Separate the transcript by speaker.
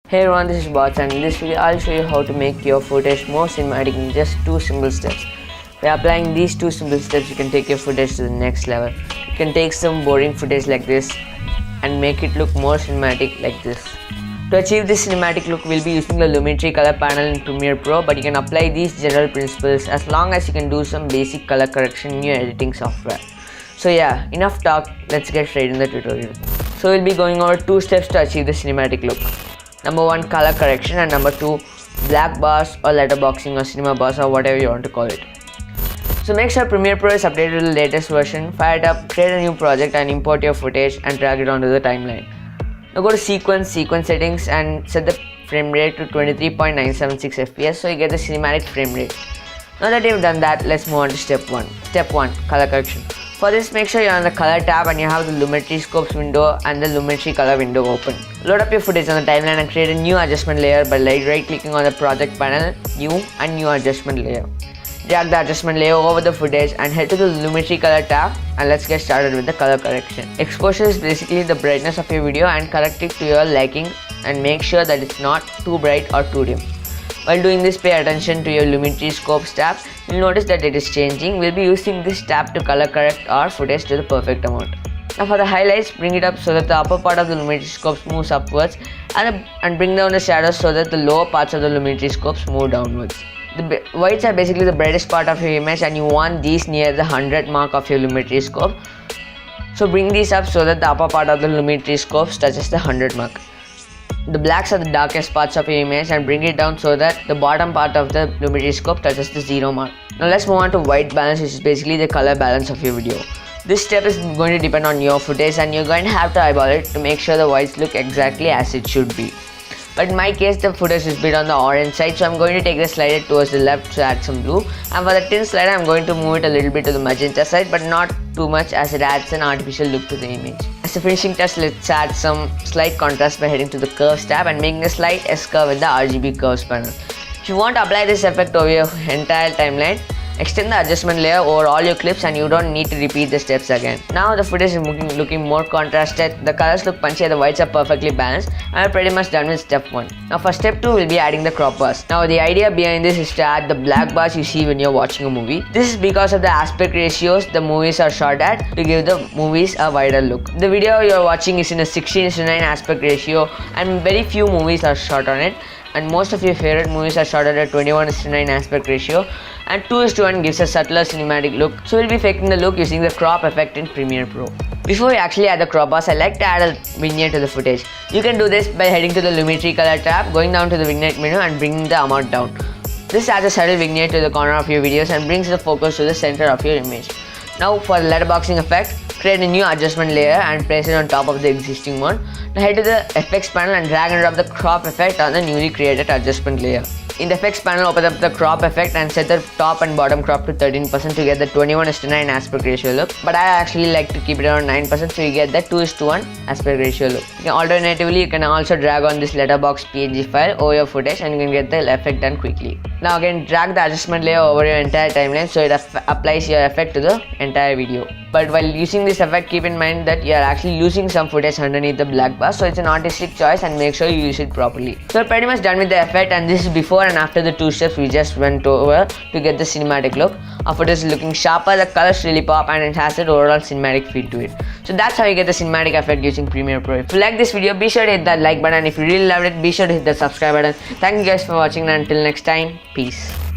Speaker 1: Hey everyone, this is Bots, and in this video I'll show you how to make your footage more cinematic in just 2 simple steps. By applying these 2 simple steps, you can take your footage to the next level. You can take some boring footage like this and make it look more cinematic like this. To achieve this cinematic look, we'll be using the Lumetri color panel in Premiere Pro, but you can apply these general principles as long as you can do some basic color correction in your editing software. So yeah, enough talk, let's get straight in the tutorial. So we'll be going over 2 steps to achieve the cinematic look. Number 1, color correction, and number 2, black bars or letterboxing or cinema bars or whatever you want to call it. So make sure Premiere Pro is updated to the latest version, fire it up, create a new project and import your footage and drag it onto the timeline. Now go to sequence settings and set the frame rate to 23.976 fps so you get the cinematic frame rate. Now that you've done that, let's move on to step 1. Step 1, color correction. For this, make sure you're on the color tab and you have the Lumetri scopes window and the Lumetri color window open. Load up your footage on the timeline and create a new adjustment layer by right clicking on the project panel, new and new adjustment layer. Drag the adjustment layer over the footage and head to the Lumetri color tab, and let's get started with the color correction. Exposure is basically the brightness of your video and correct it to your liking and make sure that it's not too bright or too dim. While doing this, pay attention to your Lumetri scopes tab. You'll notice that it is changing. We'll be using this tab to color correct our footage to the perfect amount. Now for the highlights, bring it up so that the upper part of the Lumetri scopes moves upwards and bring down the shadows so that the lower parts of the Lumetri scopes move downwards. The whites are basically the brightest part of your image and you want these near the 100 mark of your Lumetri scope. So bring these up so that the upper part of the Lumetri scopes touches the 100 mark. The blacks are the darkest parts of your image and bring it down so that the bottom part of the Lumetri scope touches the 0 mark. Now let's move on to white balance, which is basically the color balance of your video. This step is going to depend on your footage and you're going to have to eyeball it to make sure the whites look exactly as it should be. But in my case, the footage is a bit on the orange side, so I'm going to take the slider towards the left to add some blue, and for the thin slider I'm going to move it a little bit to the magenta side, but not too much as it adds an artificial look to the image. As a finishing touch, let's add some slight contrast by heading to the curves tab and making a slight S-curve with the RGB curves panel. If you want to apply this effect over your entire timeline, extend the adjustment layer over all your clips and you don't need to repeat the steps again. Now the footage is looking more contrasted, the colors look punchy and the whites are perfectly balanced, and we're pretty much done with step 1. Now for step 2, we'll be adding the crop bars. Now the idea behind this is to add the black bars you see when you're watching a movie. This is because of the aspect ratios the movies are shot at to give the movies a wider look. The video you're watching is in a 16:9 aspect ratio and very few movies are shot on it. And most of your favorite movies are shot at a 21:9 aspect ratio, and 2:1 gives a subtler cinematic look, so we'll be faking the look using the crop effect in Premiere Pro. Before we actually add the crop bars, I like to add a vignette to the footage. You can do this by heading to the Lumetri color tab, going down to the vignette menu and bringing the amount down. This adds a subtle vignette to the corner of your videos and brings the focus to the center of your image. Now for the letterboxing effect, create a new adjustment layer and place it on top of the existing one. Now head to the effects panel and drag and drop the crop effect on the newly created adjustment layer. In the effects panel, open up the crop effect and set the top and bottom crop to 13% to get the 21:9 aspect ratio look. But I actually like to keep it around 9% so you get the 2:1 aspect ratio look. Alternatively, you can also drag on this letterbox PNG file over your footage and you can get the effect done quickly. Now again, drag the adjustment layer over your entire timeline so it applies your effect to the entire video. But while using this effect, keep in mind that you are actually losing some footage underneath the black bar, so it's an artistic choice and make sure you use it properly. So we're pretty much done with the effect, and this is before and after the 2 steps we just went over to get the cinematic look. Our footage is looking sharper, the colors really pop, and it has an overall cinematic feel to it. So that's how you get the cinematic effect using Premiere Pro. If you like this video, be sure to hit that like button. If you really loved it, be sure to hit the subscribe button. Thank you guys for watching, and until next time, peace.